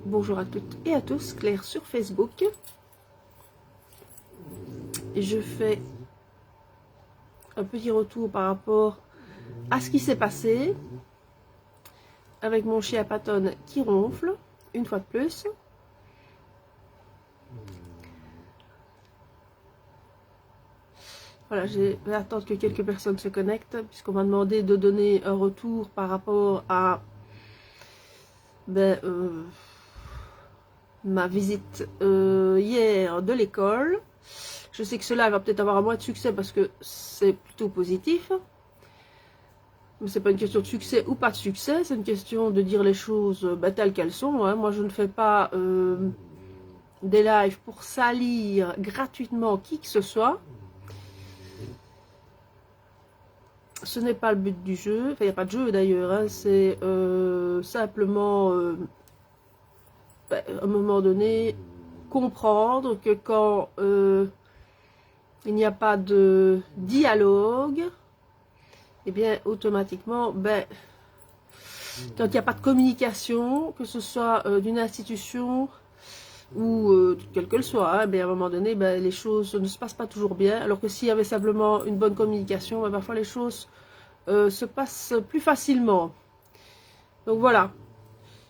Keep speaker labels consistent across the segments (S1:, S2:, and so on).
S1: Bonjour à toutes et à tous, Claire sur Facebook. Je fais un petit retour par rapport à ce qui s'est passé avec mon chien Patton qui ronfle, une fois de plus. Voilà, je vais attendre que quelques personnes se connectent, puisqu'on m'a demandé de donner un retour par rapport à ma visite hier de l'école. Je sais que cela va peut-être avoir moins de succès parce que c'est plutôt positif. Mais c'est pas une question de succès ou pas de succès, c'est une question de dire les choses telles qu'elles sont. Hein. Moi, je ne fais pas des lives pour salir gratuitement qui que ce soit. Ce n'est pas le but du jeu. Enfin, il n'y a pas de jeu d'ailleurs. Hein. C'est simplement, à un moment donné, comprendre que quand il n'y a pas de dialogue, et bien automatiquement, quand il n'y a pas de communication, que ce soit d'une institution ou quelle qu'elle soit, hein, à un moment donné, les choses ne se passent pas toujours bien. Alors que s'il y avait simplement une bonne communication, parfois les choses se passent plus facilement. Donc voilà,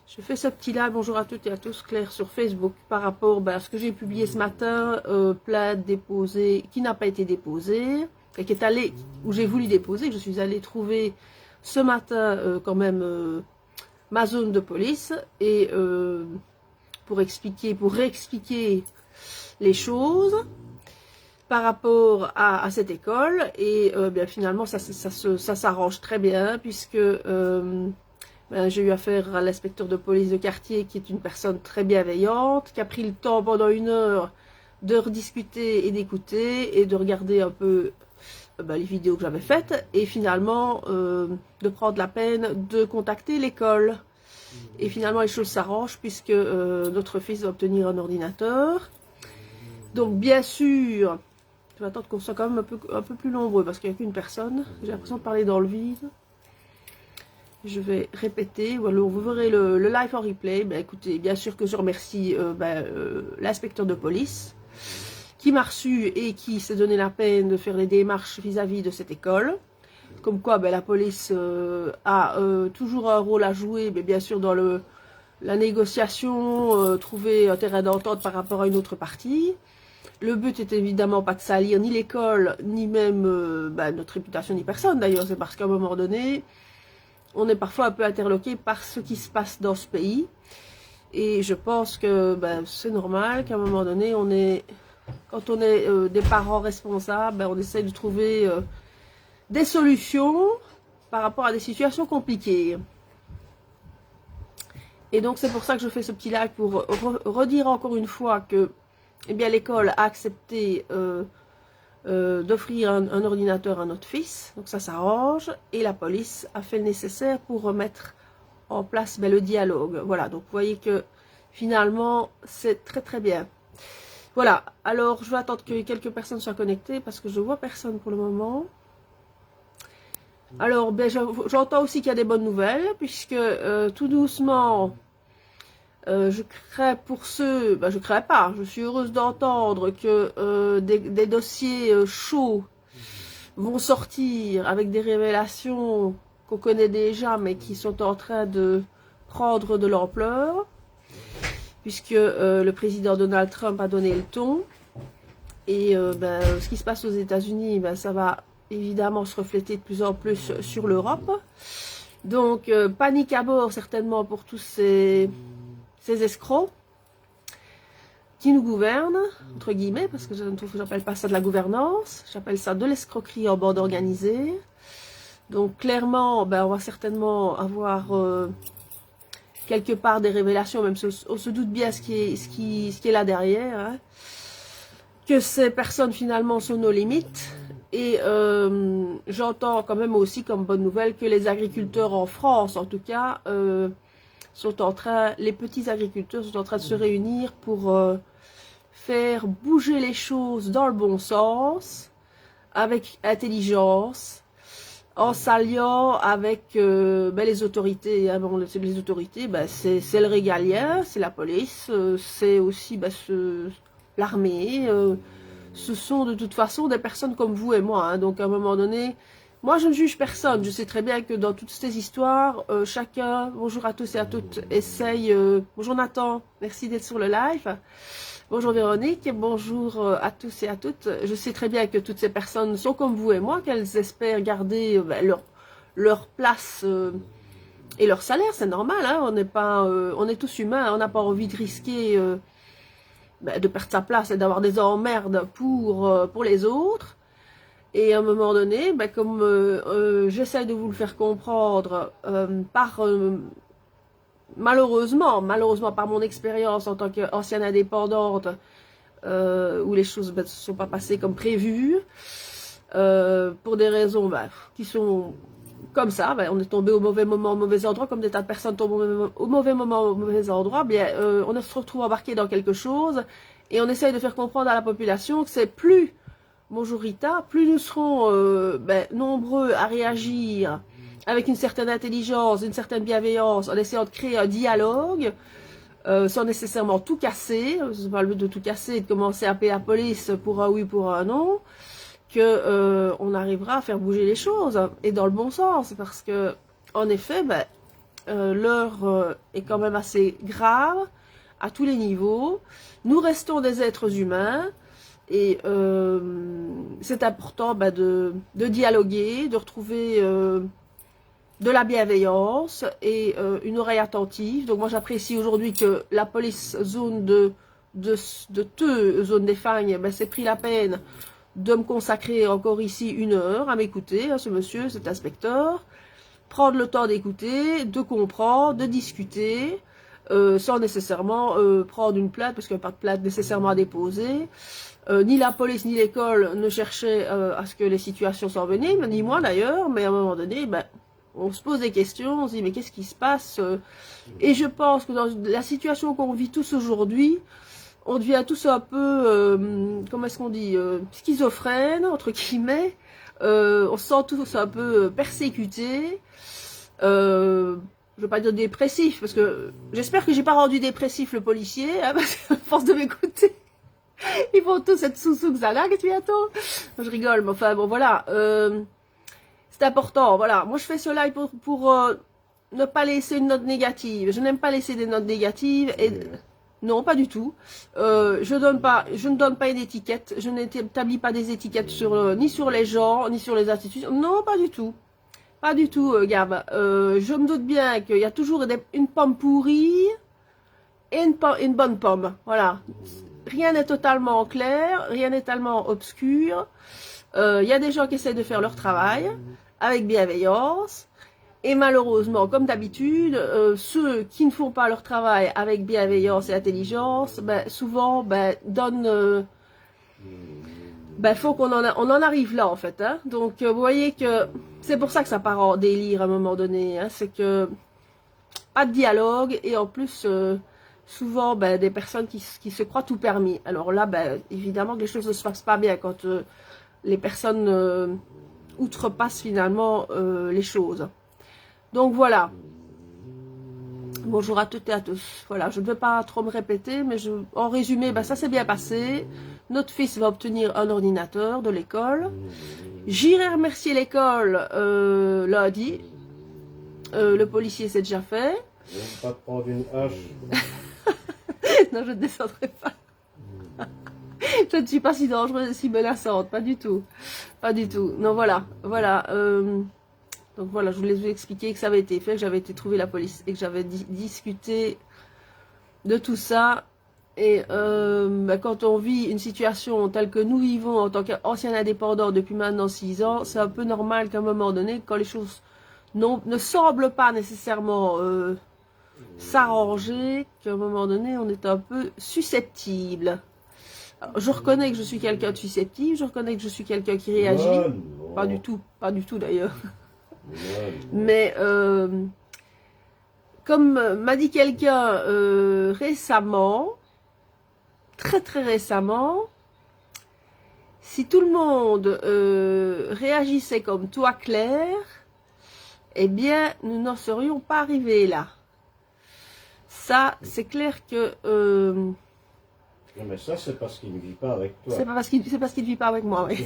S1: je fais ce petit live. Bonjour à toutes et à tous, Claire sur Facebook, par rapport à ce que j'ai publié ce matin, plainte déposée, qui n'a pas été déposée, et qui est allée, où j'ai voulu déposer, que je suis allée trouver ce matin quand même ma zone de police, et pour réexpliquer les choses par rapport à cette école, et finalement ça s'arrange très bien, puisque j'ai eu affaire à l'inspecteur de police de quartier qui est une personne très bienveillante, qui a pris le temps pendant 1 heure de rediscuter et d'écouter et de regarder un peu les vidéos que j'avais faites, et finalement de prendre la peine de contacter l'école. Et finalement les choses s'arrangent puisque notre fils va obtenir un ordinateur. Donc bien sûr, je vais attendre qu'on soit quand même un peu plus nombreux parce qu'il n'y a qu'une personne. J'ai l'impression de parler dans le vide. Je vais répéter, ou alors vous verrez le live en replay. Écoutez, bien sûr que je remercie l'inspecteur de police qui m'a reçu et qui s'est donné la peine de faire les démarches vis-à-vis de cette école. Comme quoi la police a toujours un rôle à jouer, mais bien sûr dans la négociation, trouver un terrain d'entente par rapport à une autre partie. Le but est évidemment pas de salir ni l'école, ni même notre réputation, ni personne d'ailleurs. C'est parce qu'à un moment donné, on est parfois un peu interloqué par ce qui se passe dans ce pays. Et je pense que c'est normal qu'à un moment donné, quand on est des parents responsables, on essaie de trouver des solutions par rapport à des situations compliquées. Et donc c'est pour ça que je fais ce petit live, pour redire encore une fois que l'école a accepté d'offrir un ordinateur à notre fils, donc ça s'arrange, et la police a fait le nécessaire pour remettre en place le dialogue. Voilà, donc vous voyez que finalement c'est très très bien. Voilà, alors je vais attendre que quelques personnes soient connectées parce que je vois personne pour le moment. Alors j'entends aussi qu'il y a des bonnes nouvelles, puisque tout doucement, je crains pour ceux, je crains pas, je suis heureuse d'entendre que des dossiers chauds vont sortir avec des révélations qu'on connaît déjà, mais qui sont en train de prendre de l'ampleur, puisque le président Donald Trump a donné le ton, et ce qui se passe aux États-Unis, ça va évidemment se refléter de plus en plus sur l'Europe. Donc panique à bord certainement pour tous ces escrocs qui nous gouvernent, entre guillemets, parce que je n'appelle pas ça de la gouvernance, j'appelle ça de l'escroquerie en bande organisée. Donc clairement, on va certainement avoir quelque part des révélations, même si on se doute bien ce qui est là derrière, hein, que ces personnes finalement sont nos limites. Et j'entends quand même aussi comme bonne nouvelle que les agriculteurs en France, en tout cas, les petits agriculteurs sont en train de se réunir pour faire bouger les choses dans le bon sens, avec intelligence, en s'alliant avec les autorités. Hein. Bon, les autorités, c'est le régalien, c'est la police, c'est aussi l'armée. Ce sont de toute façon des personnes comme vous et moi. Hein. Donc à un moment donné, moi je ne juge personne. Je sais très bien que dans toutes ces histoires, chacun, bonjour à tous et à toutes, essaye... bonjour Nathan, merci d'être sur le live. Bonjour Véronique, bonjour à tous et à toutes. Je sais très bien que toutes ces personnes sont comme vous et moi, qu'elles espèrent garder leur place et leur salaire, c'est normal. Hein, on n'est pas, on est tous humains, on n'a pas envie de risquer de perdre sa place et d'avoir des emmerdes pour les autres. Et à un moment donné, comme j'essaie de vous le faire comprendre malheureusement par mon expérience en tant qu'ancienne indépendante, où les choses ne se sont pas passées comme prévu, pour des raisons qui sont comme ça, on est tombé au mauvais moment, au mauvais endroit, comme des tas de personnes tombent au mauvais moment, au mauvais endroit, on se retrouve embarqué dans quelque chose, et on essaye de faire comprendre à la population que c'est plus, bonjour Rita, plus nous serons nombreux à réagir avec une certaine intelligence, une certaine bienveillance, en essayant de créer un dialogue, sans nécessairement tout casser, c'est pas le but de tout casser et de commencer à appeler la police pour un oui, pour un non, que on arrivera à faire bouger les choses, et dans le bon sens, parce que, en effet, l'heure est quand même assez grave, à tous les niveaux, nous restons des êtres humains, et c'est important de dialoguer, de retrouver de la bienveillance et une oreille attentive. Donc moi j'apprécie aujourd'hui que la police zone de zone des Fagnes s'est pris la peine de me consacrer encore ici 1 heure à m'écouter, ce monsieur, cet inspecteur, prendre le temps d'écouter, de comprendre, de discuter, sans nécessairement prendre une plainte, parce qu'il n'y a pas de plainte nécessairement à déposer. Ni la police ni l'école ne cherchaient à ce que les situations s'enveniment, ni moi d'ailleurs, mais à un moment donné, on se pose des questions, on se dit mais qu'est-ce qui se passe, et je pense que dans la situation qu'on vit tous aujourd'hui, on devient tous un peu, comment est-ce qu'on dit, schizophrène, entre guillemets, on se sent tous un peu persécutés, je veux pas dire dépressif, parce que j'espère que j'ai pas rendu dépressif le policier, hein, parce qu'à force de m'écouter, ils vont tous être sous Xanax bientôt. Je rigole, mais enfin bon voilà, c'est important, voilà. Moi je fais ce live pour ne pas laisser une note négative. Je n'aime pas laisser des notes négatives et non, pas du tout. Je ne donne pas une étiquette. Je n'établis pas des étiquettes ni sur les gens, ni sur les institutions. Non, pas du tout. Pas du tout, Gab. Je me doute bien qu'il y a toujours une pomme pourrie et une bonne pomme. Voilà. Rien n'est totalement clair, rien n'est totalement obscur. Il y a des gens qui essaient de faire leur travail avec bienveillance. Et malheureusement, comme d'habitude, ceux qui ne font pas leur travail avec bienveillance et intelligence, souvent donnent... faut qu'on en arrive là, en fait. Hein. Donc, vous voyez que c'est pour ça que ça part en délire à un moment donné. Hein. C'est que pas de dialogue et en plus, souvent, des personnes qui se croient tout permis. Alors là, évidemment que les choses ne se passent pas bien quand les personnes outrepassent finalement les choses. Donc voilà, bonjour à toutes et à tous. Voilà, je ne veux pas trop me répéter, mais en résumé, ça s'est bien passé. Notre fils va obtenir un ordinateur de l'école. J'irai remercier l'école lundi. Le policier s'est déjà fait.
S2: Je ne vais pas te prendre une hache.
S1: Non, je ne descendrai pas. Je ne suis pas si dangereuse et si menaçante, pas du tout. Pas du tout. Non, voilà, voilà. Donc voilà, je voulais vous expliquer que ça avait été fait, que j'avais été trouver la police et que j'avais discuté de tout ça. Et quand on vit une situation telle que nous vivons en tant qu'ancien indépendant depuis maintenant 6 ans, c'est un peu normal qu'à un moment donné, quand les choses ne semblent pas nécessairement s'arranger, qu'à un moment donné, on est un peu susceptible. Alors, je reconnais que je suis quelqu'un de susceptible, je reconnais que je suis quelqu'un qui réagit.
S2: Non.
S1: Pas du tout d'ailleurs. Mais comme m'a dit quelqu'un récemment, très très récemment, si tout le monde réagissait comme toi, Claire, eh bien, nous n'en serions pas arrivés là. Ça, c'est clair que...
S2: Non, mais ça, c'est parce qu'il ne vit pas avec toi.
S1: c'est parce qu'il ne vit pas avec moi, oui.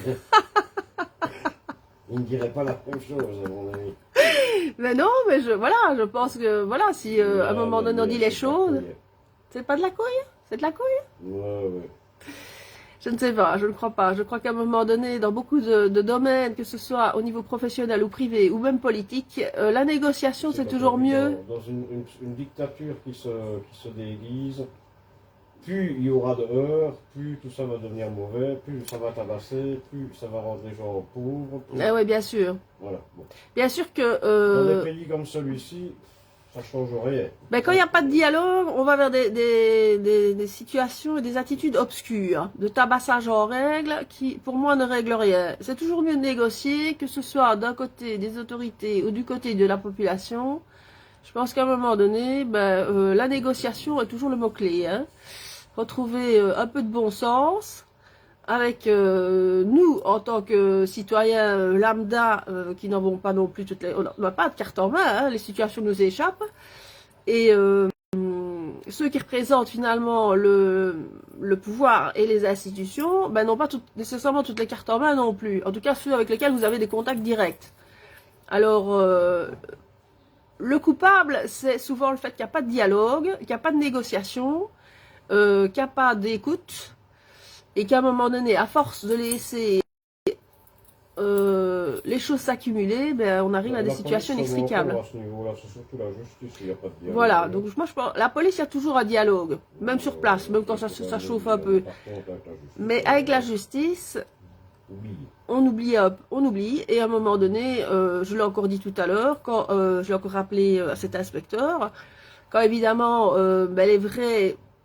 S2: Il ne dirait pas la même chose, à mon avis.
S1: Mais non, mais voilà, je pense que, voilà, si à un moment donné on dit les choses, c'est pas de la couille, c'est de la couille.
S2: Ouais, ouais.
S1: Je ne sais pas, je ne crois pas. Je crois qu'à un moment donné, dans beaucoup de domaines, que ce soit au niveau professionnel ou privé ou même politique, la négociation c'est toujours mieux.
S2: Dans une dictature qui se déguise, plus il y aura de heurts, plus tout ça va devenir mauvais, plus ça va tabasser, plus ça va rendre les gens pauvres.
S1: Ah oui, bien sûr.
S2: Voilà. Bon.
S1: Bien sûr que...
S2: Dans des pays comme celui-ci, ça ne change rien.
S1: Ben, quand il n'y a pas de dialogue, on va vers des situations et des attitudes obscures, de tabassage en règle, qui pour moi ne règlent rien. C'est toujours mieux de négocier, que ce soit d'un côté des autorités ou du côté de la population. Je pense qu'à un moment donné, la négociation est toujours le mot-clé. Hein. Retrouver un peu de bon sens avec nous, en tant que citoyens lambda, qui n'avons pas non plus on n'a pas de carte en main, hein, les situations nous échappent, et ceux qui représentent finalement le pouvoir et les institutions, n'ont pas nécessairement toutes les cartes en main non plus, en tout cas ceux avec lesquels vous avez des contacts directs. Alors, le coupable, c'est souvent le fait qu'il n'y a pas de dialogue, qu'il n'y a pas de négociation, qu'il n'y a pas d'écoute, et qu'à un moment donné, à force de laisser les choses s'accumuler, on arrive à des situations inextricables.
S2: C'est surtout la justice, il n'y a pas de dialogue.
S1: Voilà, donc moi je pense, la police, il y a toujours un dialogue, même sur place, même quand ça chauffe un peu. Mais avec la justice, on oublie, et à un moment donné, je l'ai encore dit tout à l'heure, quand je l'ai encore rappelé à cet inspecteur, quand évidemment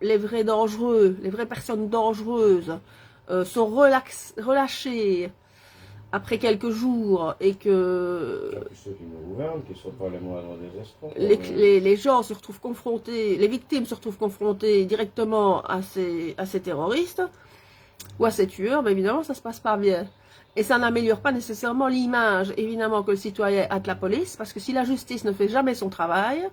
S1: les vrais dangereux, les vraies personnes dangereuses sont relâchées après quelques jours et que
S2: ceux qui nous gouvernent, qui ne sont pas les moindres des escrocs,
S1: les gens se retrouvent confrontés, les victimes se retrouvent confrontées directement à ces terroristes ou à ces tueurs, évidemment ça se passe pas bien. Et ça n'améliore pas nécessairement l'image, évidemment, que le citoyen a de la police, parce que si la justice ne fait jamais son travail,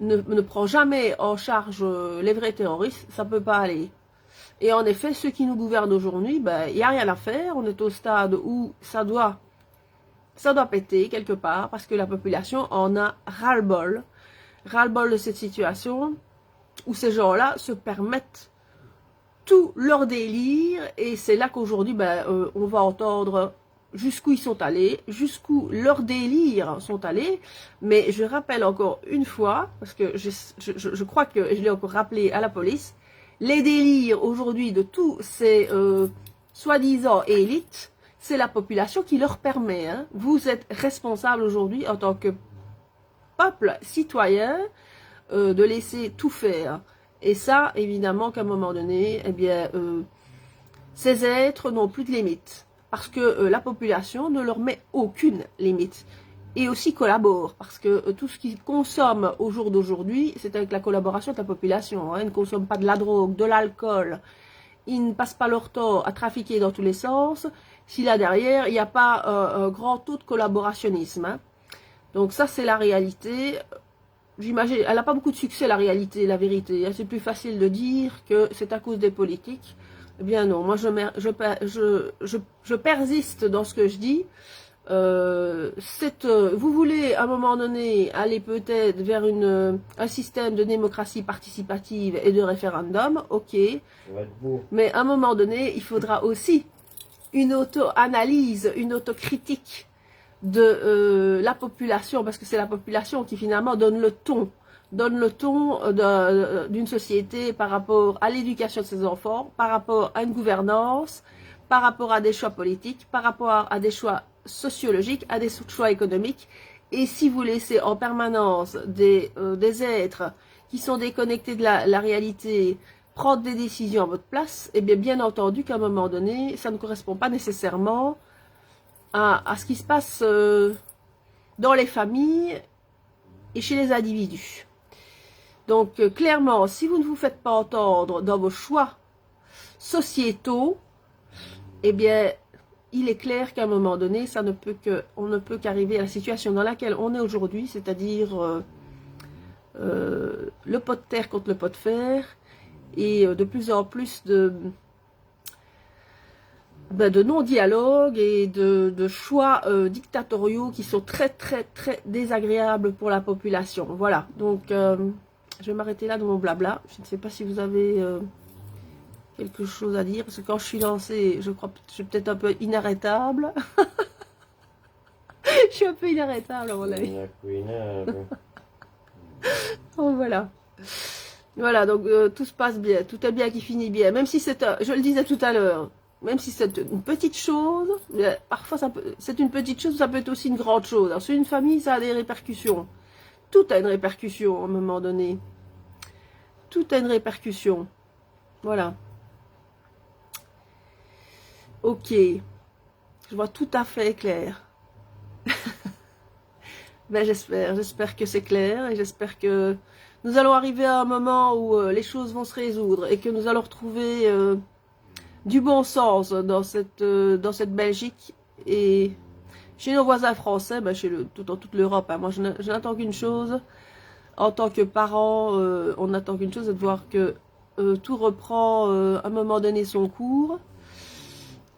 S1: ne prend jamais en charge les vrais terroristes, ça ne peut pas aller. Et en effet, ceux qui nous gouvernent aujourd'hui, il n'y a rien à faire. On est au stade où ça doit péter quelque part, parce que la population en a ras-le-bol. Ras-le-bol de cette situation, où ces gens-là se permettent tout leur délire, et c'est là qu'aujourd'hui, on va entendre jusqu'où ils sont allés, jusqu'où leurs délires sont allés. Mais je rappelle encore une fois, parce que je crois que je l'ai encore rappelé à la police, les délires aujourd'hui de tous ces soi-disant élites, c'est la population qui leur permet. Hein. Vous êtes responsable aujourd'hui en tant que peuple citoyen de laisser tout faire. Et ça, évidemment, qu'à un moment donné, ces êtres n'ont plus de limites. Parce que la population ne leur met aucune limite. Et aussi collabore. Parce que tout ce qu'ils consomment au jour d'aujourd'hui, c'est avec la collaboration de la population. Hein. Ils ne consomment pas de la drogue, de l'alcool. Ils ne passent pas leur temps à trafiquer dans tous les sens. Si là derrière, il n'y a pas un grand taux de collaborationnisme. Hein. Donc ça, c'est la réalité. J'imagine, elle n'a pas beaucoup de succès, la réalité, la vérité. C'est plus facile de dire que c'est à cause des politiques. Eh bien non, moi je persiste dans ce que je dis. Vous voulez à un moment donné aller peut-être vers un système de démocratie participative et de référendum, ok. Mais à un moment donné, il faudra aussi une auto-analyse, une autocritique de la population, parce que c'est la population qui finalement donne le ton d'une société par rapport à l'éducation de ses enfants, par rapport à une gouvernance, par rapport à des choix politiques, par rapport à des choix sociologiques, à des choix économiques. Et si vous laissez en permanence des êtres qui sont déconnectés de la réalité prendre des décisions à votre place, eh bien entendu qu'à un moment donné, ça ne correspond pas nécessairement à ce qui se passe dans les familles et chez les individus. Donc clairement, si vous ne vous faites pas entendre dans vos choix sociétaux, eh bien, il est clair qu'à un moment donné, on ne peut qu'arriver à la situation dans laquelle on est aujourd'hui, c'est-à-dire le pot de terre contre le pot de fer, et de plus en plus de non-dialogue et de choix dictatoriaux qui sont très très très désagréables pour la population. Voilà, donc je vais m'arrêter là dans mon blabla. Je ne sais pas si vous avez quelque chose à dire, parce que quand je suis lancée, je crois que je suis peut-être un peu inarrêtable. Je suis un peu inarrêtable à mon avis. Donc voilà. Voilà, donc tout se passe bien, tout est bien qui finit bien. Même si c'est, je le disais tout à l'heure, même si c'est une petite chose, parfois c'est une petite chose, ça peut être aussi une grande chose. Alors sur une famille, ça a des répercussions. Tout a une répercussion à un moment donné. Tout a une répercussion. Voilà. Ok. Je vois tout à fait clair. Ben j'espère que c'est clair et j'espère que nous allons arriver à un moment où les choses vont se résoudre et que nous allons retrouver du bon sens dans cette Belgique et chez nos voisins français, ben dans toute l'Europe. Hein. Moi, je n'attends qu'une chose. En tant que parent, on n'attend qu'une chose, c'est de voir que tout reprend à un moment donné son cours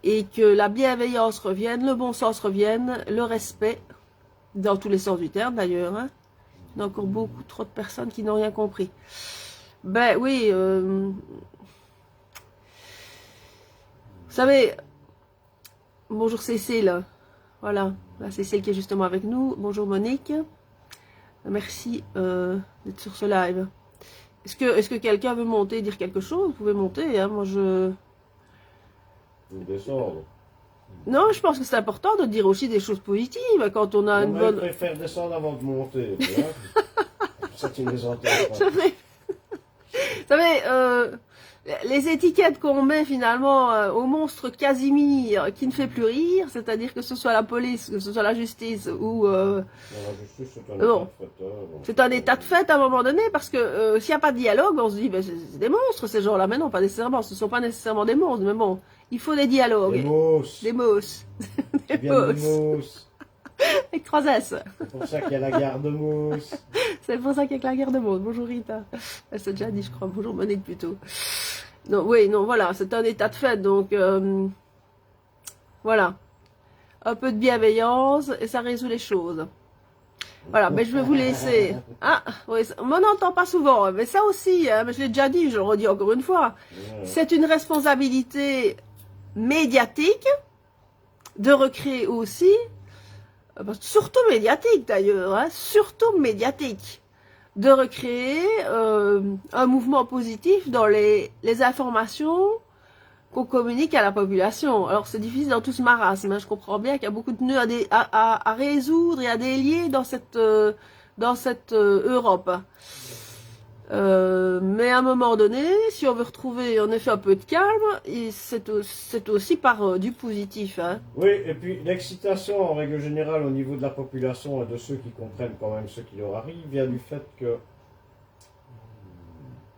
S1: et que la bienveillance revienne, le bon sens revienne, le respect, dans tous les sens du terme d'ailleurs. Hein. Il y a encore beaucoup trop de personnes qui n'ont rien compris. Ben oui, vous savez, bonjour Cécile, voilà, la Cécile qui est justement avec nous. Bonjour Monique, merci d'être sur ce live. Est-ce que quelqu'un veut monter, dire quelque chose? Vous pouvez monter, hein, moi je...
S2: Descendre.
S1: Non, je pense que c'est important de dire aussi des choses positives quand on a une bonne...
S2: Je préfère descendre avant de monter, tu vois. Ça, tu ne les entends pas.
S1: Vous savez, les étiquettes qu'on met finalement au monstre Casimir qui ne fait plus rire, c'est-à-dire que ce soit la police, que ce soit la justice ou...
S2: La justice, c'est un état de fait.
S1: C'est un état de fait à un moment donné, parce que s'il n'y a pas de dialogue, on se dit, ben, c'est des monstres ces gens-là. Mais non, pas nécessairement, ce ne sont pas nécessairement des monstres, mais bon, il faut des dialogues.
S2: Des mousses.
S1: Des mousses.
S2: Des mousses.
S1: Avec 3 S.
S2: C'est pour ça qu'il y a la gare de mousse.
S1: C'est pour ça qu'il y a que la guerre de monde. Bonjour Rita. Elle s'est déjà dit, je crois. Bonjour Monique plutôt. Non, oui, non, voilà, c'est un état de fait, donc voilà. Un peu de bienveillance et ça résout les choses. Voilà, mais je vais vous laisser. Ah, oui, on m'en entend pas souvent, mais ça aussi, hein, mais je l'ai déjà dit, je le redis encore une fois. C'est une responsabilité médiatique de recréer aussi, surtout médiatique d'ailleurs, hein, surtout médiatique, de recréer un mouvement positif dans les informations qu'on communique à la population. Alors c'est difficile dans tout ce marasme, hein. Je comprends bien qu'il y a beaucoup de nœuds à résoudre et à délier dans cette Europe. Mais à un moment donné, si on veut retrouver en effet un peu de calme, c'est aussi par du positif. Hein.
S2: Oui, et puis l'excitation en règle générale au niveau de la population et de ceux qui comprennent quand même ce qui leur arrive vient du fait que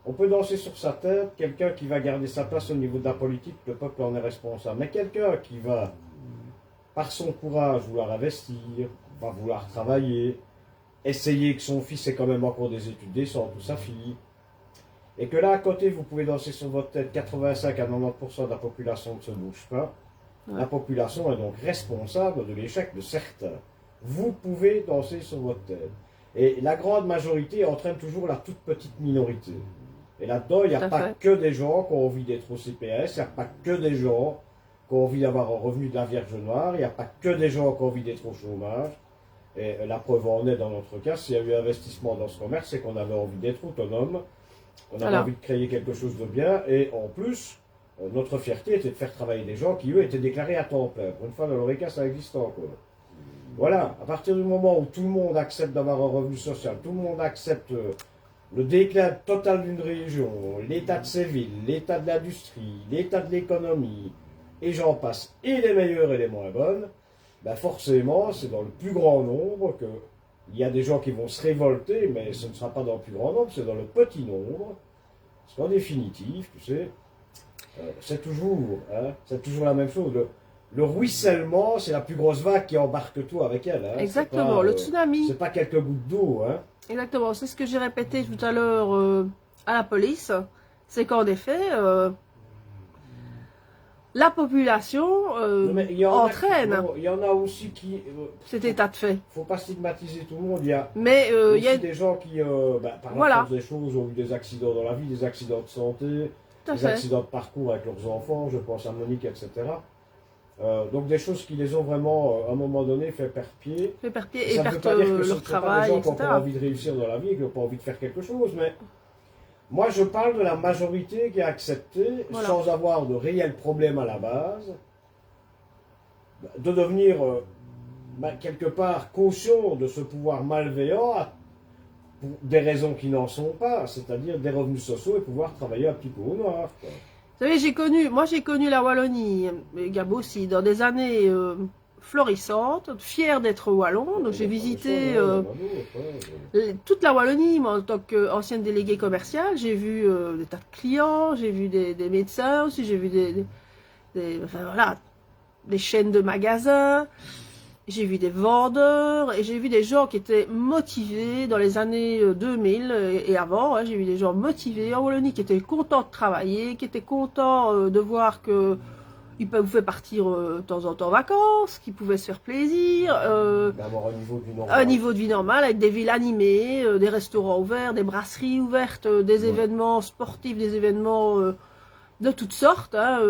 S2: on peut danser sur sa tête, quelqu'un qui va garder sa place au niveau de la politique, le peuple en est responsable. Mais quelqu'un qui va, par son courage, vouloir investir, va vouloir travailler, essayer que son fils ait quand même encore des études décentes ou sa fille, et que là, à côté, vous pouvez danser sur votre tête, 85 à 90% de la population ne se bouge pas, la population est donc responsable de l'échec de certains. Vous pouvez danser sur votre tête. Et la grande majorité entraîne toujours la toute petite minorité. Et là-dedans, il n'y a pas que des gens qui ont envie d'être au CPS, il n'y a pas que des gens qui ont envie d'avoir un revenu de la Vierge Noire, il n'y a pas que des gens qui ont envie d'être au chômage. Et la preuve en est dans notre cas, s'il y a eu investissement dans ce commerce, c'est qu'on avait envie d'être autonome, on avait envie de créer quelque chose de bien, et en plus, notre fierté était de faire travailler des gens qui, eux, étaient déclarés à temps plein. Pour une fois, dans l'ORECA, ça existe encore. Voilà, à partir du moment où tout le monde accepte d'avoir un revenu social, tout le monde accepte le déclin total d'une région, l'état de ses villes, l'état de l'industrie, l'état de l'économie, et j'en passe, et les meilleures et les moins bonnes, ben forcément, c'est dans le plus grand nombre qu'il y a des gens qui vont se révolter, mais ce ne sera pas dans le plus grand nombre, c'est dans le petit nombre. Parce qu'en définitive, tu sais, c'est toujours la même chose. Le ruissellement, c'est la plus grosse vague qui embarque tout avec elle. Hein.
S1: Exactement,
S2: pas,
S1: le tsunami.
S2: C'est pas quelques gouttes d'eau. Hein.
S1: Exactement, c'est ce que j'ai répété tout à l'heure à la police. C'est qu'en effet, la population entraîne
S2: Il y en a aussi qui...
S1: cet état de fait.
S2: Il ne faut pas stigmatiser tout le monde. Il y a des gens qui, par la force des choses, ont eu des accidents dans la vie, des accidents de santé, des accidents de parcours avec leurs enfants, je pense à Monique, etc. Donc des choses qui les ont vraiment, à un moment donné, fait perdre pied.
S1: Et perdre leur travail,
S2: etc. Qui n'ont pas envie de réussir dans la vie, qui n'ont pas envie de faire quelque chose, mais... Moi, je parle de la majorité qui a accepté, sans avoir de réels problèmes à la base, de devenir, quelque part, conscient de ce pouvoir malveillant pour des raisons qui n'en sont pas, c'est-à-dire des revenus sociaux et pouvoir travailler un petit peu au noir. Quoi.
S1: Vous savez, j'ai connu la Wallonie, et Gab aussi, dans des années florissante, fière d'être wallon. Donc j'ai visité toute la Wallonie, moi, en tant qu'ancienne déléguée commerciale. J'ai vu des tas de clients, j'ai vu des médecins aussi, j'ai vu des chaînes de magasins, j'ai vu des vendeurs et j'ai vu des gens qui étaient motivés dans les années 2000 et avant. Hein, j'ai vu des gens motivés en Wallonie qui étaient contents de travailler, qui étaient contents de voir que ils pouvaient partir de temps en temps en vacances, qui pouvaient se faire plaisir.
S2: D'avoir
S1: un niveau de vie normal, avec des villes animées, des restaurants ouverts, des brasseries ouvertes, des événements sportifs, des événements de toutes sortes. Hein,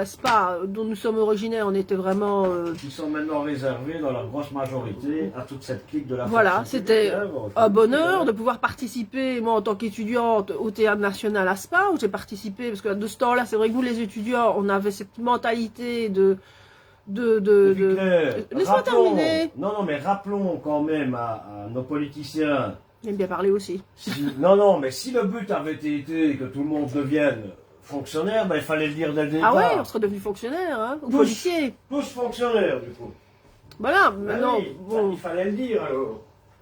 S1: Spa, dont nous sommes originaires, on était vraiment...
S2: Qui sont maintenant réservés dans la grosse majorité à toute cette clique de la
S1: Voilà, c'était un bonheur de pouvoir participer, moi en tant qu'étudiante, au Théâtre National à Spa, où j'ai participé, parce que de ce temps-là, c'est vrai que nous les étudiants, on avait cette mentalité Laisse-moi terminer.
S2: Non, mais rappelons quand même à nos politiciens...
S1: J'aime bien parler aussi.
S2: Mais si le but avait été que tout le monde devienne... fonctionnaire, il fallait le dire dès le départ.
S1: Ah ouais, on serait devenu fonctionnaire, hein, ou policier.
S2: Tous fonctionnaires, du coup.
S1: Voilà, maintenant,
S2: il fallait le dire, alors.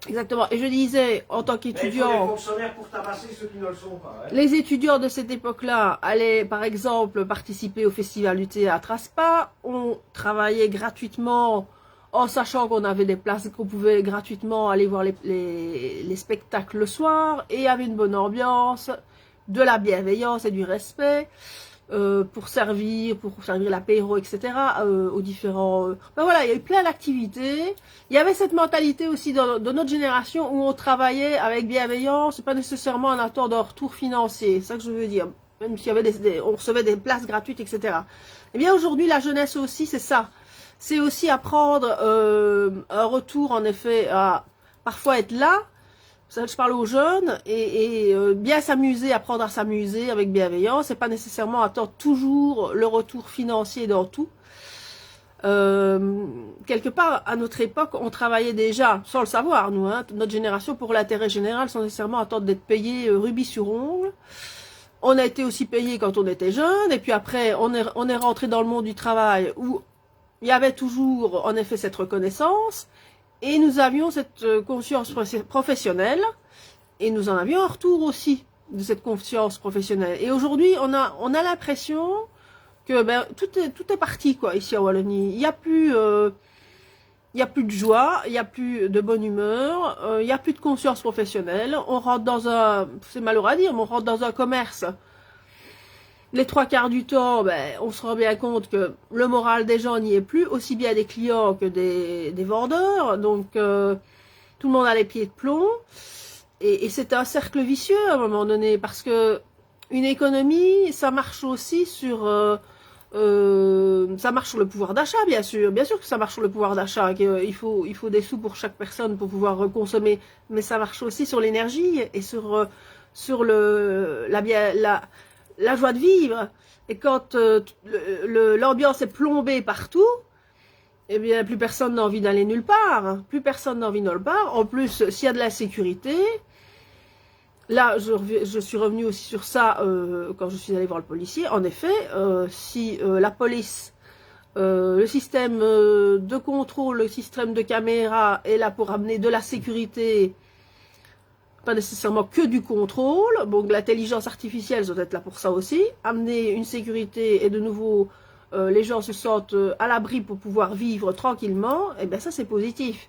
S1: Exactement, et je disais, en tant qu'étudiant...
S2: Il faut des fonctionnaires pour tabasser ceux qui ne le sont pas. Hein.
S1: Les étudiants de cette époque-là allaient, par exemple, participer au Festival du Théâtre à Spa. On travaillait gratuitement, en sachant qu'on avait des places, qu'on pouvait gratuitement aller voir les spectacles le soir, et il y avait une bonne ambiance, de la bienveillance et du respect pour servir l'apéro, etc. Aux différents... voilà, il y a eu plein d'activités. Il y avait cette mentalité aussi de notre génération où on travaillait avec bienveillance, c'est pas nécessairement en attendant d'un retour financier, c'est ça que je veux dire. Même s'il y avait on recevait des places gratuites, etc. Eh bien aujourd'hui, la jeunesse aussi, c'est ça. C'est aussi apprendre un retour, en effet, à parfois être là. Ça, je parle aux jeunes et bien s'amuser, apprendre à s'amuser avec bienveillance et pas nécessairement attendre toujours le retour financier dans tout. Quelque part, à notre époque, on travaillait déjà, sans le savoir, nous, hein, notre génération, pour l'intérêt général, sans nécessairement attendre d'être payé rubis sur ongle. On a été aussi payé quand on était jeune, et puis après, on est rentré dans le monde du travail où il y avait toujours, en effet, cette reconnaissance. Et nous avions cette conscience professionnelle, et nous en avions un retour aussi de cette conscience professionnelle. Et aujourd'hui, on a l'impression que tout est parti, quoi, ici à Wallonie. Il n'y a plus de joie, il n'y a plus de bonne humeur, il n'y a plus de conscience professionnelle. On rentre dans c'est malheureux à dire, mais on rentre dans un commerce. Les 3/4 du temps, on se rend bien compte que le moral des gens n'y est plus, aussi bien des clients que des vendeurs. Donc, tout le monde a les pieds de plomb. Et c'est un cercle vicieux à un moment donné, parce que une économie, ça marche aussi ça marche sur le pouvoir d'achat, bien sûr. Bien sûr que ça marche sur le pouvoir d'achat. Il faut des sous pour chaque personne pour pouvoir consommer. Mais ça marche aussi sur l'énergie et sur la joie de vivre. Et quand l'ambiance est plombée partout, eh bien, plus personne n'a envie d'aller nulle part. Plus personne n'a envie nulle part. En plus, s'il y a de la sécurité, là, je suis revenue aussi sur ça quand je suis allée voir le policier. En effet, si la police, le système de contrôle, le système de caméra est là pour amener de la sécurité pas nécessairement que du contrôle. Bon, l'intelligence artificielle doit être là pour ça aussi. Amener une sécurité et de nouveau, les gens se sentent à l'abri pour pouvoir vivre tranquillement. Et bien ça, c'est positif.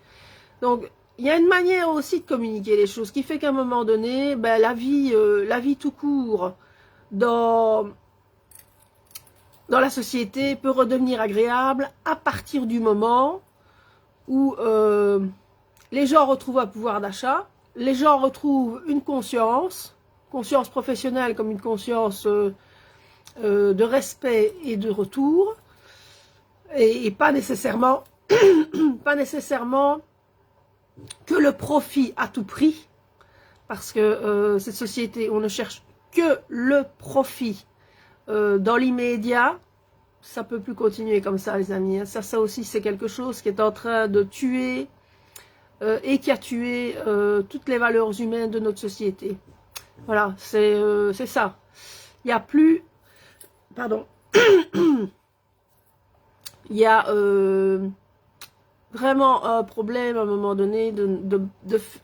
S1: Donc, il y a une manière aussi de communiquer les choses qui fait qu'à un moment donné, ben, la vie tout court dans la société peut redevenir agréable à partir du moment où les gens retrouvent un pouvoir d'achat, les gens retrouvent une conscience professionnelle comme une conscience de respect et de retour, et pas nécessairement, pas nécessairement que le profit à tout prix, parce que cette société, on ne cherche que le profit dans l'immédiat. Ça peut plus continuer comme ça, les amis. Ça aussi, c'est quelque chose qui est en train de tuer et qui a tué toutes les valeurs humaines de notre société. Voilà, c'est ça. Il n'y a plus... Pardon. Il y a vraiment un problème à un moment donné.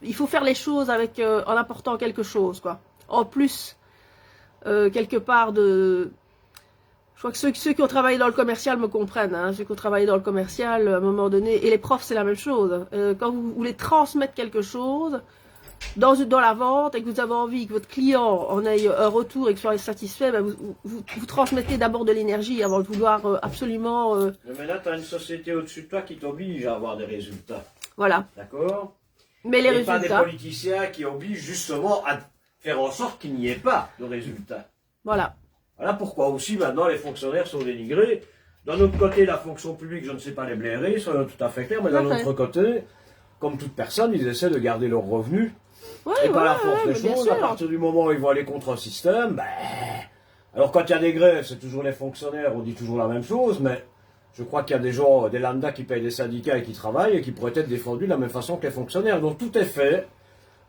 S1: Il faut faire les choses avec, en apportant quelque chose, quoi. En plus, quelque part de... Je crois que ceux qui ont travaillé dans le commercial me comprennent. Hein. Ceux qui ont travaillé dans le commercial, à un moment donné, et les profs, c'est la même chose. Quand vous voulez transmettre quelque chose dans la vente et que vous avez envie que votre client en ait un retour et qu'il soit satisfait, ben vous transmettez d'abord de l'énergie avant de vouloir absolument...
S2: Mais là, tu as une société au-dessus de toi qui t'oblige à avoir des résultats.
S1: Voilà.
S2: D'accord?
S1: Mais les
S2: et
S1: résultats...
S2: pas des politiciens qui obligent justement à faire en sorte qu'il n'y ait pas de résultats.
S1: Voilà.
S2: Voilà pourquoi aussi maintenant les fonctionnaires sont dénigrés. D'un autre côté, la fonction publique, je ne sais pas les blairer, soyons tout à fait clairs, mais d'un autre côté, comme toute personne, ils essaient de garder leurs revenus.
S1: Ouais,
S2: et par la force des choses, à partir du moment où ils vont aller contre un système, ben... Alors quand il y a des grèves, c'est toujours les fonctionnaires, on dit toujours la même chose, mais je crois qu'il y a des gens, des lambda qui payent des syndicats et qui travaillent et qui pourraient être défendus de la même façon que les fonctionnaires. Donc tout est fait,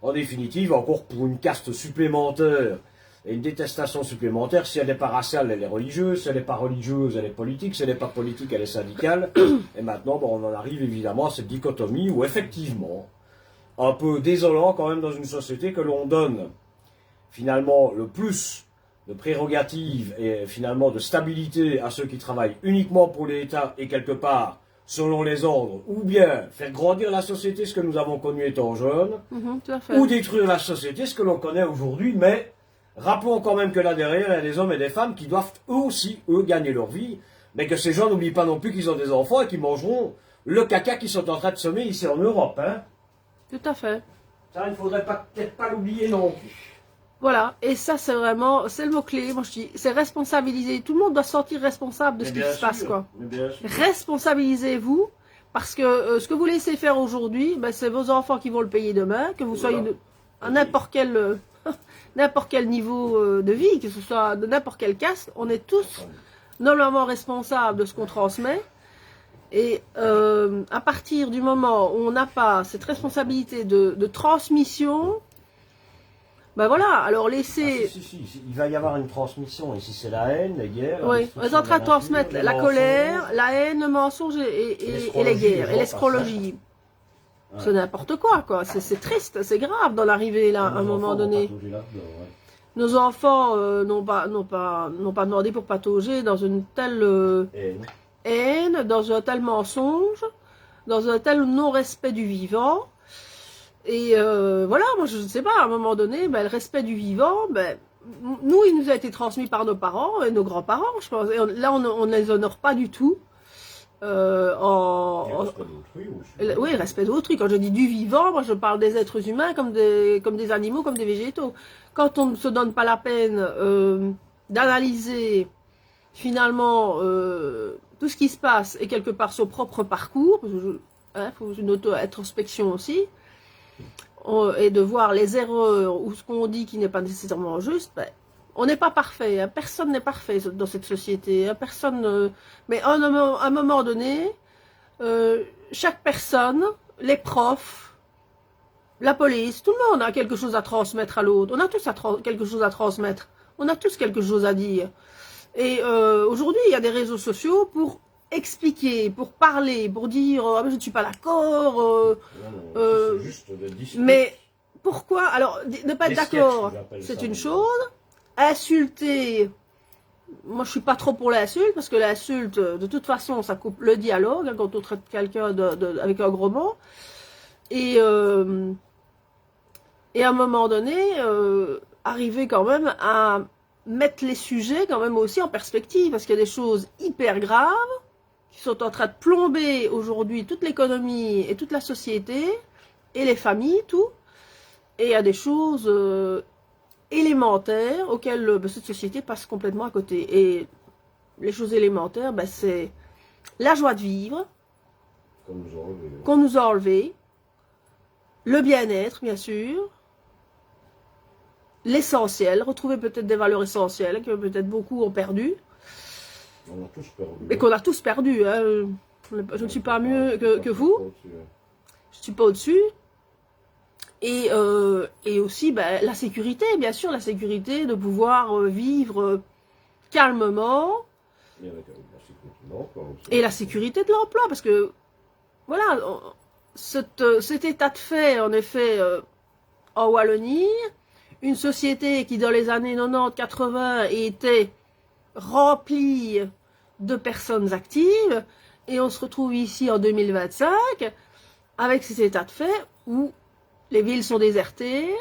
S2: en définitive, encore pour une caste supplémentaire. Et une détestation supplémentaire, si elle n'est pas raciale, elle est religieuse, si elle n'est pas religieuse, elle est politique, si elle n'est pas politique, elle est syndicale. Et maintenant, bon, on en arrive évidemment à cette dichotomie où effectivement, un peu désolant quand même dans une société que l'on donne finalement le plus de prérogatives et finalement de stabilité à ceux qui travaillent uniquement pour l'État et quelque part selon les ordres, ou bien faire grandir la société, ce que nous avons connu étant jeunes,
S1: tout à fait.
S2: ou détruire la société, ce que l'on connaît aujourd'hui, mais... Rappelons quand même que là derrière, il y a des hommes et des femmes qui doivent eux aussi, gagner leur vie, mais que ces gens n'oublient pas non plus qu'ils ont des enfants et qu'ils mangeront le caca qu'ils sont en train de semer ici en Europe. Hein.
S1: Tout à fait.
S2: Ça, il ne faudrait peut-être pas l'oublier non plus.
S1: Voilà, et ça c'est vraiment, c'est le mot-clé, moi je dis, c'est responsabiliser. Tout le monde doit se sentir responsable de ce qui se passe, quoi. Responsabilisez-vous, parce que ce que vous laissez faire aujourd'hui, ben, c'est vos enfants qui vont le payer demain, que vous soyez à n'importe quel niveau de vie, que ce soit de n'importe quelle caste, on est tous normalement responsables de ce qu'on transmet. Et à partir du moment où on n'a pas cette responsabilité de transmission, ben voilà, alors laissez...
S2: Il va y avoir une transmission, ici c'est la haine, les guerres...
S1: Oui, on est en train de transmettre la colère, la haine, le mensonge et les guerres, et l'escrologie. Ouais. C'est n'importe quoi, c'est triste, c'est grave d'en arriver là, à un moment donné. Nos enfants n'ont pas demandé pour patauger dans une telle haine, dans un tel mensonge, dans un tel non-respect du vivant. Et voilà, moi je ne sais pas, à un moment donné, ben, le respect du vivant, ben, nous, il nous a été transmis par nos parents et nos grands-parents, je pense. Et là, on ne les honore pas du tout. Oui, respect d'autrui. Quand je dis du vivant, moi je parle des êtres humains comme des animaux, comme des végétaux. Quand on ne se donne pas la peine d'analyser finalement tout ce qui se passe et quelque part son propre parcours, il faut une auto-introspection aussi, et de voir les erreurs ou ce qu'on dit qui n'est pas nécessairement juste, ben, on n'est pas parfait, hein. Personne n'est parfait dans cette société, hein. Personne. Mais à un moment donné, chaque personne, les profs, la police, tout le monde a quelque chose à transmettre à l'autre. On a tous quelque chose à transmettre. On a tous quelque chose à dire. Et aujourd'hui, il y a des réseaux sociaux pour expliquer, pour parler, pour dire ah, je ne suis pas d'accord.
S2: C'est juste des disputes.
S1: Mais pourquoi? Alors, ne pas être
S2: Les sketchs,
S1: d'accord,
S2: j'appelle
S1: c'est
S2: ça,
S1: une
S2: mais-
S1: chose. Insulter, moi je suis pas trop pour l'insulte, parce que l'insulte, de toute façon, ça coupe le dialogue, hein, quand on traite quelqu'un avec un gros mot. Et à un moment donné, arriver quand même à mettre les sujets quand même aussi en perspective, parce qu'il y a des choses hyper graves qui sont en train de plomber aujourd'hui toute l'économie et toute la société, et les familles, tout. Et il y a des choses élémentaires auxquelles cette société passe complètement à côté. Et les choses élémentaires, c'est la joie de vivre
S2: Comme nous aurons vu.
S1: qu'on nous a enlevé, le bien-être, bien sûr, l'essentiel, retrouver peut-être des valeurs essentielles que peut-être beaucoup ont perdu,
S2: On a tous perdu.
S1: et qu'on a tous perdu. Hein. Je ne suis pas mieux que vous, je ne suis pas au-dessus. Et aussi la sécurité, bien sûr, la sécurité de pouvoir vivre calmement, et la sécurité de l'emploi, parce que voilà, cet état de fait, en effet, en Wallonie, une société qui dans les années 90-80 était remplie de personnes actives, et on se retrouve ici en 2025 avec cet état de fait où les villes sont désertées,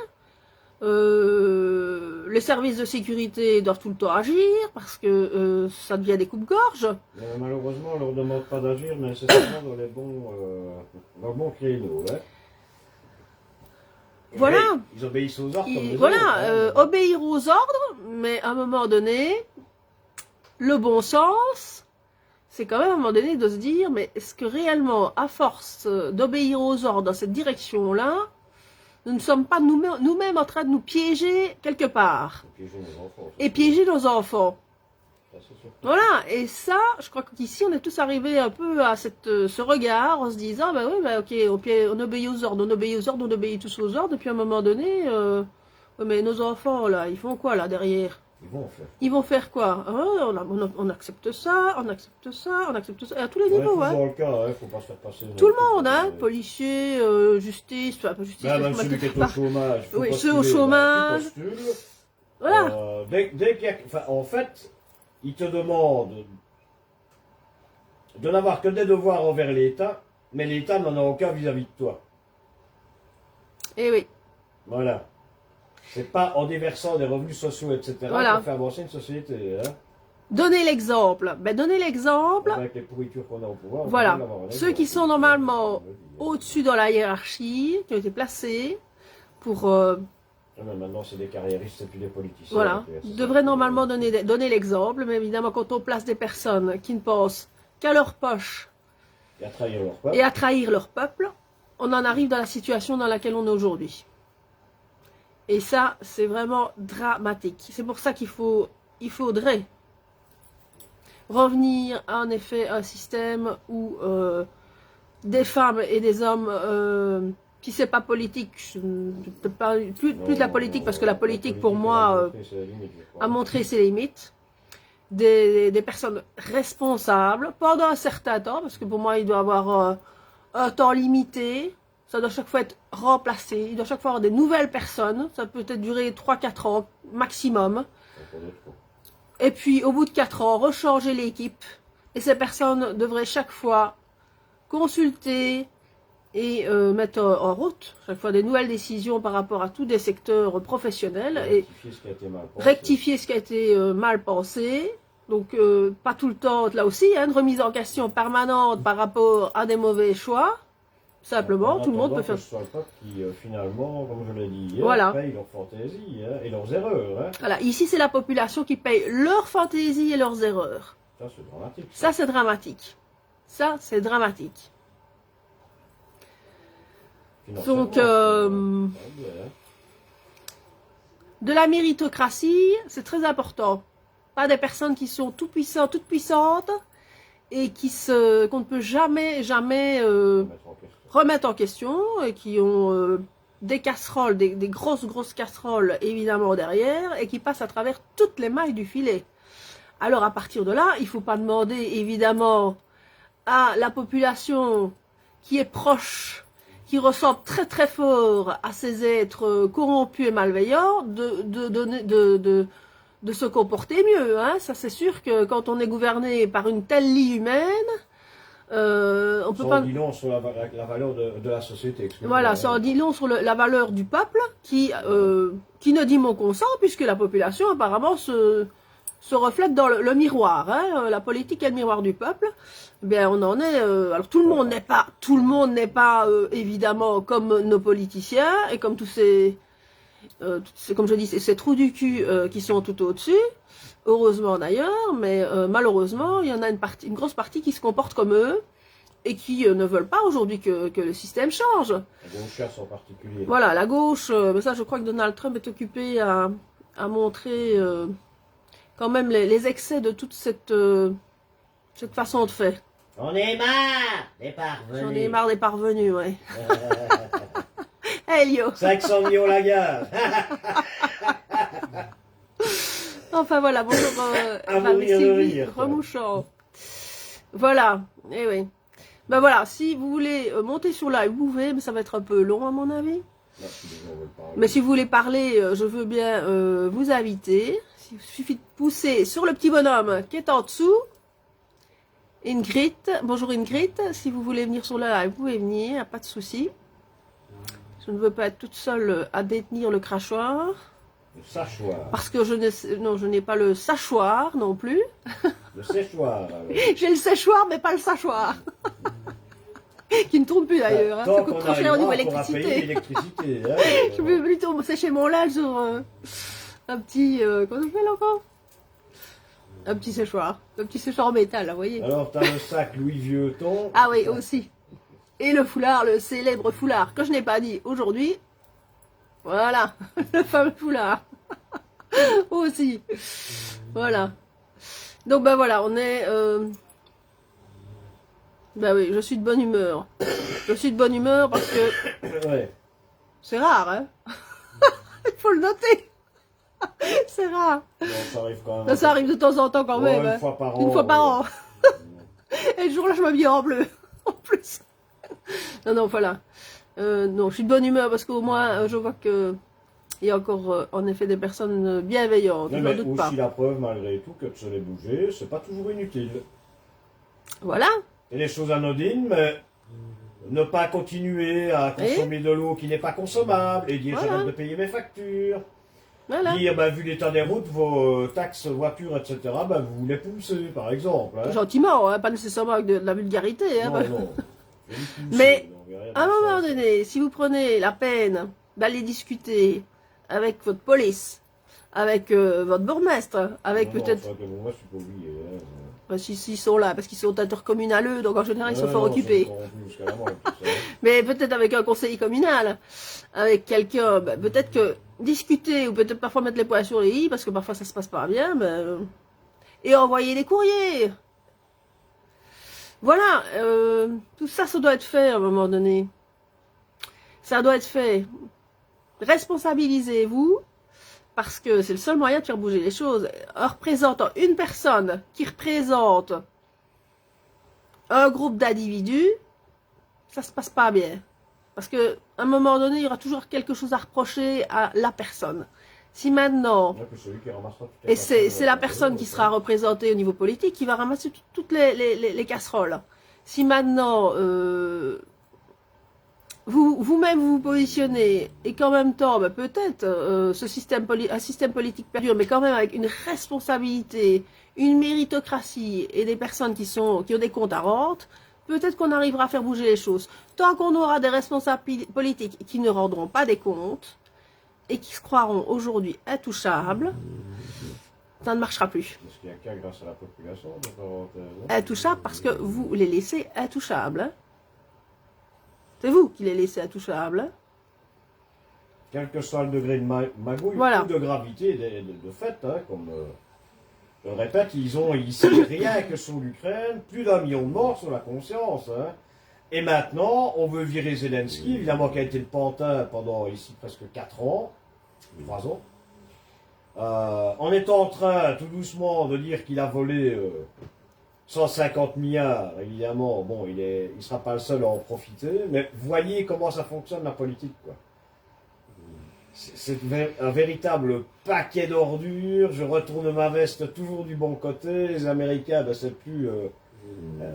S1: les services de sécurité doivent tout le temps agir parce que ça devient des coupes-gorges.
S2: Malheureusement, on ne leur demande pas d'agir nécessairement dans les bons créneaux. Hein.
S1: Voilà.
S2: Ils obéissent aux ordres. Comme
S1: Voilà,
S2: autres, hein.
S1: obéir aux ordres, mais à un moment donné, le bon sens, c'est quand même à un moment donné de se dire, mais est-ce que réellement, à force d'obéir aux ordres dans cette direction-là, nous ne sommes pas nous-mêmes en train de nous piéger quelque part. Et piéger nos enfants. Voilà, et ça, je crois qu'ici, on est tous arrivés un peu à ce regard, en se disant, ok, on obéit aux ordres, on obéit tous aux ordres, et puis à un moment donné, mais nos enfants, là, ils font quoi, là, derrière? Ils vont faire quoi? On accepte ça, on accepte ça, on accepte ça, et à tous les niveaux, hein.
S2: Le cas, hein, faut pas se faire passer
S1: tout le monde, hein, policiers, justice, enfin, pas justice,
S2: même celui qui est au chômage.
S1: Oui, ceux au chômage. Voilà.
S2: Dès qu'il y a, en fait, ils te demandent de n'avoir que des devoirs envers l'État, mais l'État n'en a aucun vis-à-vis de toi.
S1: Eh oui.
S2: Voilà. C'est pas en déversant des revenus sociaux, etc.
S1: Voilà.
S2: qu'on fait avancer une société. Hein.
S1: Donnez l'exemple. Donnez l'exemple.
S2: Avec les pourritures qu'on a au pouvoir.
S1: Voilà. Ceux qui sont normalement au-dessus dans la hiérarchie, qui ont été placés pour...
S2: maintenant, c'est des carriéristes et puis des politiciens.
S1: Voilà. Devraient normalement donner l'exemple, mais évidemment, quand on place des personnes qui ne pensent qu'à leur poche et à trahir leur peuple, on en arrive dans la situation dans laquelle on est aujourd'hui. Et ça, c'est vraiment dramatique. C'est pour ça qu'il faudrait revenir à, en effet, un système où des femmes et des hommes, si c'est pas politique, je ne parle plus de la politique, parce que la politique, pour moi, a montré ses limites. Des personnes responsables pendant un certain temps, parce que pour moi, il doit y avoir un temps limité. Ça doit chaque fois être remplacé. Il doit chaque fois avoir des nouvelles personnes. Ça peut peut-être durer 3-4 ans maximum. Et puis, au bout de 4 ans, rechanger l'équipe. Et ces personnes devraient chaque fois consulter et mettre en route chaque fois des nouvelles décisions par rapport à tous des secteurs professionnels. Et rectifier ce qui a été mal pensé. Donc, pas tout le temps, là aussi, une remise en question permanente par rapport à des mauvais choix. Simplement, tout le monde peut faire...
S2: Que ce soit le peuple qui, finalement, comme je l'ai dit hier,
S1: voilà.
S2: paye leur fantaisie et leurs erreurs. Hein.
S1: Voilà, ici, c'est la population qui paye leur fantaisie et leurs erreurs.
S2: Ça, c'est dramatique.
S1: Ça, c'est dramatique. Ça, c'est dramatique. Donc, de la méritocratie, c'est très important. Pas des personnes qui sont tout puissantes, toutes puissantes, et qu'on ne peut jamais remettre en question, et qui ont des casseroles, des grosses casseroles évidemment derrière, et qui passent à travers toutes les mailles du filet. Alors à partir de là, il ne faut pas demander évidemment à la population qui est proche, qui ressemble très très fort à ces êtres corrompus et malveillants, de se comporter mieux. Hein. Ça, c'est sûr que quand on est gouverné par une telle lie humaine, on peut pas.
S2: Ça en dit long sur la valeur de la société.
S1: Voilà, ça en dit long sur la valeur du peuple qui ne dit mot consent, puisque la population apparemment se reflète dans le miroir. Hein. La politique est le miroir du peuple. Eh bien, on en est. Alors tout le monde n'est pas évidemment comme nos politiciens et comme tous ces comme je dis, ces trous du cul qui sont tout au-dessus. Heureusement d'ailleurs, mais malheureusement, il y en a une grosse partie qui se comporte comme eux et qui ne veulent pas aujourd'hui que le système change.
S2: La gauche en particulier.
S1: Voilà, la gauche, mais ça je crois que Donald Trump est occupé à montrer quand même les excès de toute cette façon de faire.
S2: J'en ai marre des parvenus.
S1: J'en ai marre des parvenus, ouais. Elio.
S2: 500 millions la gare.
S1: Enfin voilà, bonjour. Remouchant. Voilà, eh oui. Ben voilà, si vous voulez monter sur live, vous pouvez, mais ça va être un peu long à mon avis. Mais si vous voulez parler, je veux bien vous inviter. Il suffit de pousser sur le petit bonhomme qui est en dessous. Ingrid, bonjour Ingrid, si vous voulez venir sur le live, vous pouvez venir, pas de souci. Je ne veux pas être toute seule à détenir le crachoir.
S2: Le sachoir.
S1: Parce que je n'ai pas le sachoir non plus.
S2: Le séchoir.
S1: J'ai le séchoir, mais pas le sachoir. Qui ne tourne plus d'ailleurs. Ça coûte trop cher au niveau électricité.
S2: Hein,
S1: je vais plutôt sécher mon linge sur un petit... comment on fait encore? Un petit séchoir en métal, là, vous voyez.
S2: Alors, tu as le sac Louis Vuitton.
S1: Ah oui, aussi. Et le foulard, le célèbre foulard, que je n'ai pas dit aujourd'hui. Voilà, le fameux foulard. Aussi. Voilà. Donc, ben voilà, on est... Ben oui, je suis de bonne humeur. Je suis de bonne humeur parce que...
S2: Ouais.
S1: C'est rare, hein. Il faut le noter. C'est rare.
S2: Bon, ça arrive quand même.
S1: Ça arrive de temps en temps quand même.
S2: Une fois par an.
S1: Une fois par an. Et le jour-là, je m'habille en bleu. En plus. Non, voilà. Non, je suis de bonne humeur parce qu'au moins, je vois que il y a encore, en effet, des personnes bienveillantes.
S2: Mais
S1: je n'en doute
S2: aussi
S1: pas.
S2: la preuve, malgré tout, que de se les bouger, c'est pas toujours inutile.
S1: Voilà.
S2: Il y a des choses anodines, mais ne pas continuer à consommer de l'eau qui n'est pas consommable et dire
S1: Voilà.
S2: j'arrête de payer mes factures.
S1: Voilà.
S2: Dire, vu l'état des routes, vos taxes voitures, etc., vous les poussez, par exemple. Hein.
S1: Gentiment, hein, pas nécessairement avec de la vulgarité. Hein,
S2: Non.
S1: Mais, à un moment donné, si vous prenez la peine d'aller discuter avec votre police, avec votre bourgmestre, avec peut-être...
S2: Moi, je suis pas oublié. Hein.
S1: S'ils sont là, parce qu'ils sont intercommunaleux, donc en général, ils sont fort occupés.
S2: Tout ça.
S1: Mais peut-être avec un conseiller communal, avec quelqu'un, peut-être que discuter, ou peut-être parfois mettre les points sur les i, parce que parfois ça se passe pas bien, et envoyer des courriers. Voilà, tout ça, ça doit être fait à un moment donné. Ça doit être fait. Responsabilisez-vous, parce que c'est le seul moyen de faire bouger les choses. En représentant une personne qui représente un groupe d'individus, ça se passe pas bien. Parce qu'à un moment donné, il y aura toujours quelque chose à reprocher à la personne. Si maintenant, et c'est la personne qui sera représentée au niveau politique qui va ramasser toutes les casseroles. Si maintenant, vous-même vous positionnez et qu'en même temps, peut-être un système politique perdure, mais quand même avec une responsabilité, une méritocratie et des personnes qui ont des comptes à rendre, peut-être qu'on arrivera à faire bouger les choses. Tant qu'on aura des responsables politiques qui ne rendront pas des comptes et qui se croiront aujourd'hui intouchables, ça ne marchera plus.
S2: Parce qu'il n'y a qu'à grâce à la population.
S1: Intouchables parce que vous les laissez intouchables. Hein. C'est vous qui les laissez intouchables. Hein.
S2: Quel que soit le degré de magouille
S1: Voilà.
S2: ou de gravité, de fait, hein, comme je le répète, ils savent rien que sur l'Ukraine, plus d'1 million de morts sur la conscience. Hein. Et maintenant, on veut virer Zelensky, évidemment qui a été le pantin pendant ici presque 4 ans, 3 ans. On est en train tout doucement de dire qu'il a volé 150 milliards, évidemment, bon, il sera pas le seul à en profiter, mais voyez comment ça fonctionne la politique, quoi. C'est un véritable paquet d'ordures, je retourne ma veste toujours du bon côté, les Américains, ben, c'est plus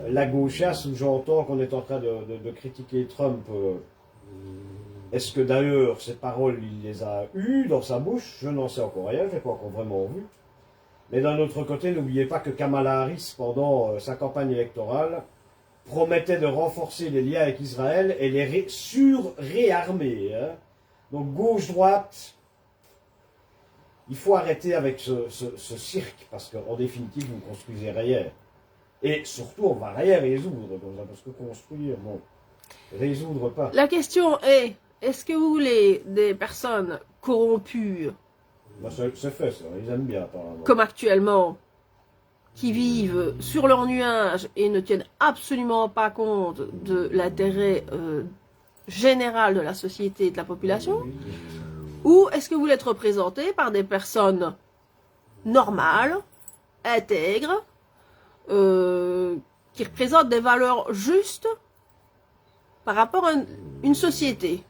S2: la gauchasse où j'entends qu'on est en train de critiquer Trump. Est-ce que d'ailleurs, ces paroles, il les a eues dans sa bouche? Je n'en sais encore rien, je n'ai pas encore vraiment vu. Mais d'un autre côté, n'oubliez pas que Kamala Harris, pendant sa campagne électorale, promettait de renforcer les liens avec Israël et les sur-réarmer. Hein. Donc gauche-droite, il faut arrêter avec ce cirque, parce qu'en définitive, vous ne construisez rien. Et surtout, on ne va rien résoudre, parce que construire, bon, résoudre pas.
S1: La question est, est-ce que vous voulez des personnes corrompues,
S2: Ben, c'est fait ça, ils aiment bien apparemment.
S1: comme actuellement, qui vivent sur leur nuage et ne tiennent absolument pas compte de l'intérêt général de la société et de la population? Ou est-ce que vous voulez être représenté par des personnes normales, intègres, qui représentent des valeurs justes par rapport à une société?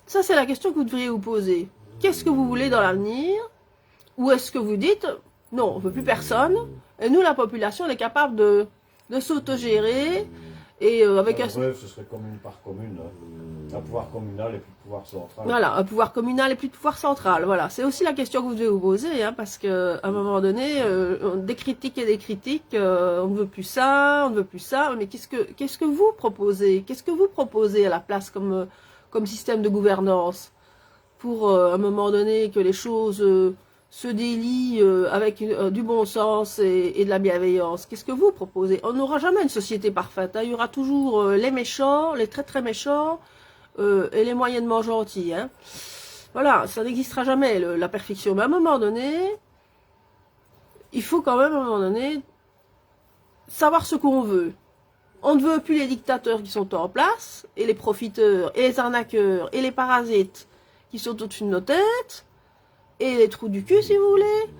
S1: Ça, c'est la question que vous devriez vous poser. Qu'est-ce que vous voulez dans l'avenir? Ou est-ce que vous dites, non, on ne veut plus personne, et nous, la population, on est capable de s'autogérer, et avec
S2: En bref, ce serait commune par commune. Hein. Un pouvoir communal et plus de pouvoir central.
S1: Voilà, un pouvoir communal et plus de pouvoir central. Voilà, c'est aussi la question que vous devez vous poser, hein, parce qu'à un moment donné, des critiques et des critiques, on ne veut plus ça, on ne veut plus ça, mais qu'est-ce que vous proposez? Qu'est-ce que vous proposez à la place comme système de gouvernance pour, à un moment donné, que les choses se délient avec du bon sens et de la bienveillance? Qu'est-ce que vous proposez? On n'aura jamais une société parfaite. Hein. Il y aura toujours les méchants, les très très méchants et les moyennement gentils. Hein. Voilà, ça n'existera jamais la perfection. Mais à un moment donné, il faut quand même à un moment donné savoir ce qu'on veut. On ne veut plus les dictateurs qui sont en place, et les profiteurs, et les arnaqueurs, et les parasites qui sont au-dessus de nos têtes, et les trous du cul si vous voulez.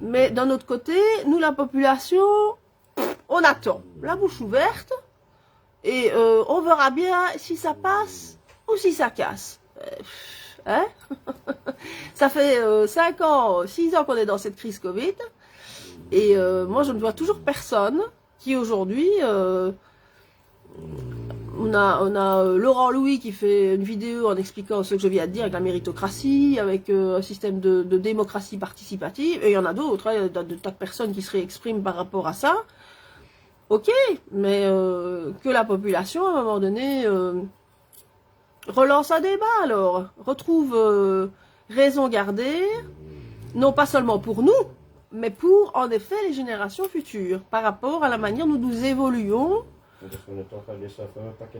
S1: Mais d'un autre côté, nous la population, on attend, la bouche ouverte, et on verra bien si ça passe ou si ça casse. Hein? Ça fait 5 ans, 6 ans qu'on est dans cette crise Covid, et moi je ne vois toujours personne qui aujourd'hui... On a Laurent Louis qui fait une vidéo en expliquant ce que je viens de dire avec la méritocratie, avec un système de démocratie participative, et il y en a d'autres, hein, il y a de tas de personnes qui se réexpriment par rapport à ça. Ok, mais que la population, à un moment donné, relance un débat alors, retrouve raison gardée, non pas seulement pour nous, mais pour, en effet, les générations futures, par rapport à la manière dont nous évoluons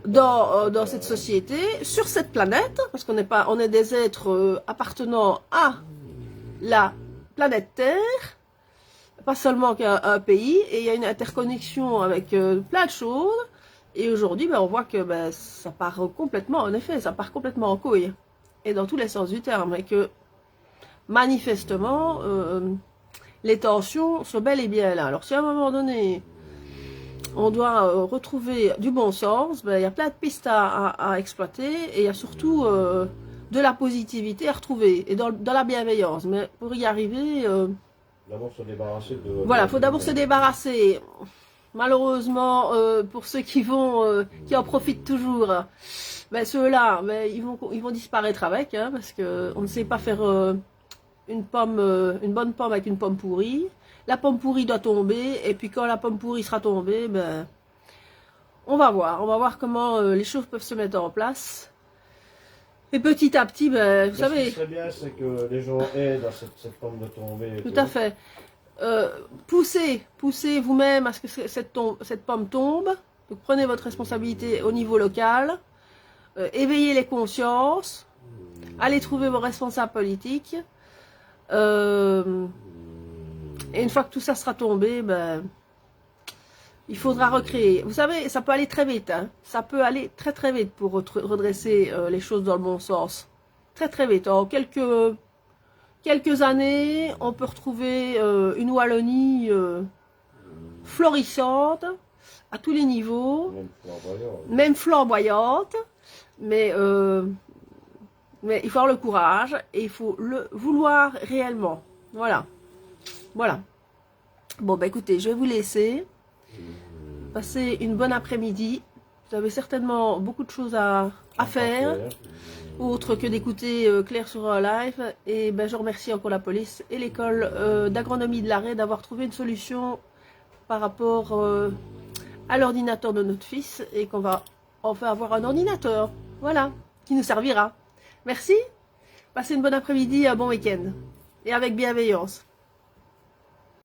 S1: dans cette société, sur cette planète, parce qu'on n'est pas, on est des êtres appartenant à la planète Terre, pas seulement qu'à un pays, et il y a une interconnexion avec plein de choses, et aujourd'hui, ben, on voit que ben, ça part complètement, en effet, ça part complètement en couille, et dans tous les sens du terme, et que manifestement, les tensions sont bel et bien là. Alors si à un moment donné, on doit retrouver du bon sens, ben, il y a plein de pistes à exploiter, et il y a surtout de la positivité à retrouver, et dans la bienveillance. Mais pour y arriver...
S2: d'abord se débarrasser de...
S1: Voilà, il faut d'abord se débarrasser. Malheureusement, pour ceux qui en profitent toujours, ben, ceux-là, ben, ils vont disparaître avec, hein, parce qu'on ne sait pas faire une bonne pomme avec une pomme pourrie. La pomme pourrie doit tomber, et puis quand la pomme pourrie sera tombée, ben, on va voir comment les choses peuvent se mettre en place. Et petit à petit, ben, vous savez...
S2: Ce qui serait bien, c'est que les gens aident à cette pomme de tomber.
S1: Tout à fait. Poussez vous-même à ce que cette pomme tombe. Donc prenez votre responsabilité au niveau local. Éveillez les consciences. Allez trouver vos responsables politiques. Et une fois que tout ça sera tombé, ben, il faudra recréer. Vous savez, ça peut aller très vite. Hein. Ça peut aller très très vite pour redresser les choses dans le bon sens. Très très vite. En quelques années, on peut retrouver une Wallonie florissante, à tous les niveaux,
S2: Même flamboyant.
S1: même flamboyante, mais il faut avoir le courage et il faut le vouloir réellement. Voilà. Voilà. Bon, bah écoutez, je vais vous laisser. Passez une bonne après-midi. Vous avez certainement beaucoup de choses à faire, autre que d'écouter Claire sur live. Et ben, je remercie encore la police et l'école d'agronomie de l'Arrêt d'avoir trouvé une solution par rapport à l'ordinateur de notre fils et qu'on va enfin avoir un ordinateur, voilà, qui nous servira. Merci, passez une bonne après-midi, un bon week-end et avec bienveillance.